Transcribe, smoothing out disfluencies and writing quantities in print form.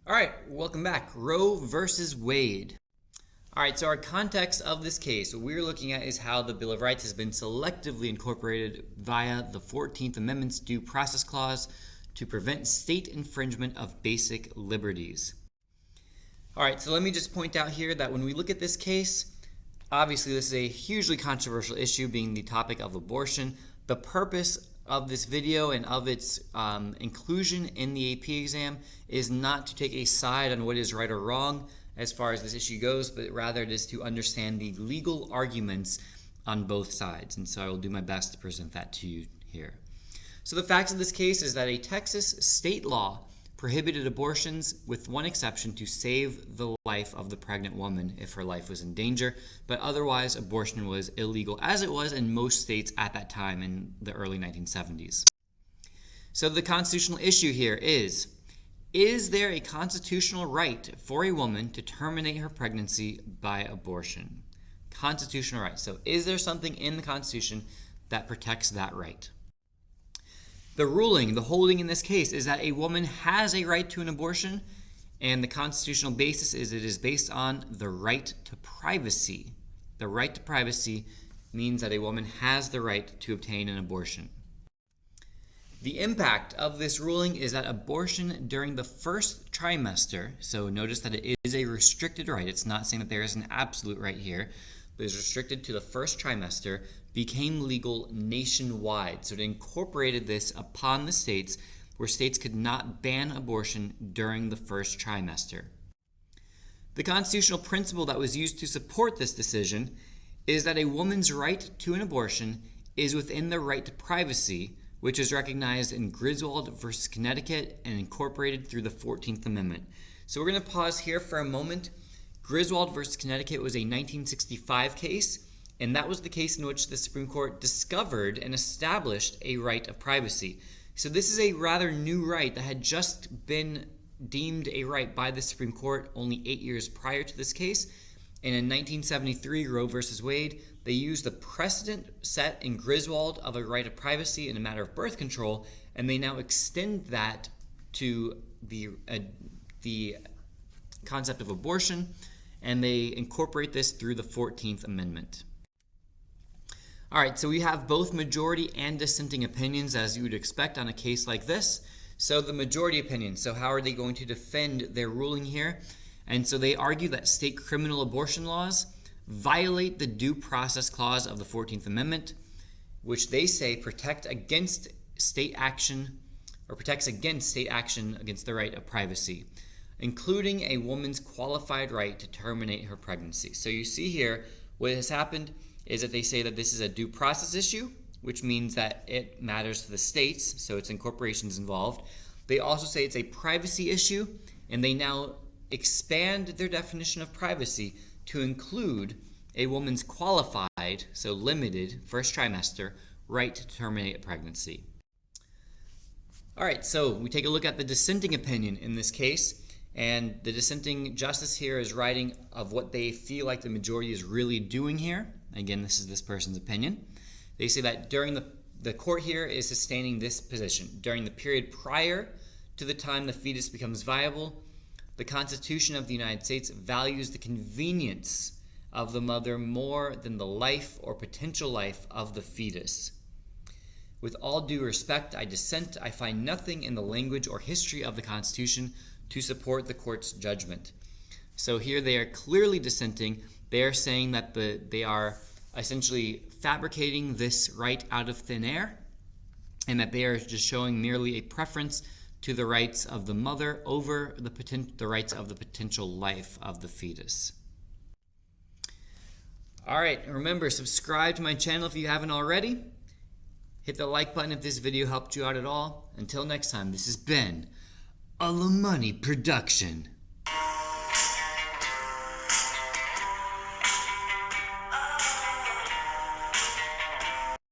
All right, welcome back. Roe versus Wade. All right, so our context of this case, what we're looking at is how the Bill of Rights has been selectively incorporated via the 14th Amendment's Due Process Clause to prevent state infringement of basic liberties. All right, so let me just point out here that when we look at this case, obviously this is a hugely controversial issue, being the topic of abortion. The purpose of this video and of its inclusion in the AP exam is not to take a side on what is right or wrong as far as this issue goes, but rather it is to understand the legal arguments on both sides. And so I will do my best to present that to you here. So the facts of this case is that a Texas state law prohibited abortions with one exception, to save the life of the pregnant woman if her life was in danger, but otherwise abortion was illegal, as it was in most states at that time in the early 1970s. So the constitutional issue here is there a constitutional right for a woman to terminate her pregnancy by abortion? Constitutional right. So is there something in the Constitution that protects that right? The ruling, the holding in this case, is that a woman has a right to an abortion, and the constitutional basis is it is based on the right to privacy. The right to privacy means that a woman has the right to obtain an abortion. The impact of this ruling is that abortion during the first trimester, so notice that it is a restricted right, it's not saying that there is an absolute right here, but is restricted to the first trimester, became legal nationwide. So it incorporated this upon the states, where states could not ban abortion during the first trimester. The constitutional principle that was used to support this decision is that a woman's right to an abortion is within the right to privacy, which is recognized in Griswold versus Connecticut and incorporated through the 14th Amendment. So we're going to pause here for a moment. Griswold versus Connecticut was a 1965 case, and that was the case in which the Supreme Court discovered and established a right of privacy. So this is a rather new right that had just been deemed a right by the Supreme Court only 8 years prior to this case. And in 1973, Roe versus Wade, they used the precedent set in Griswold of a right of privacy in a matter of birth control, and they now extend that to the concept of abortion, and they incorporate this through the 14th Amendment. All right, so we have both majority and dissenting opinions, as you would expect on a case like this. So the majority opinion, so how are they going to defend their ruling here? And so they argue that state criminal abortion laws violate the Due Process Clause of the 14th Amendment, which they say protects against state action against the right of privacy, including a woman's qualified right to terminate her pregnancy. So you see here, what has happened is that they say that this is a due process issue, which means that it matters to the states, so it's incorporations involved. They also say it's a privacy issue, and they now expand their definition of privacy to include a woman's qualified, so limited, first trimester, right to terminate a pregnancy. All right, so we take a look at the dissenting opinion in this case, and the dissenting justice here is writing of what they feel like the majority is really doing here. Again, this is this person's opinion. They say that during the court here is sustaining this position. During the period prior to the time the fetus becomes viable, the Constitution of the United States values the convenience of the mother more than the life or potential life of the fetus. With all due respect, I dissent. I find nothing in the language or history of the Constitution to support the court's judgment. So here they are clearly dissenting. They are saying that they are essentially fabricating this right out of thin air, and that they are just showing merely a preference to the rights of the mother over the rights of the potential life of the fetus. All right, remember, subscribe to my channel if you haven't already. Hit the like button if this video helped you out at all. Until next time, this has been a La Money production.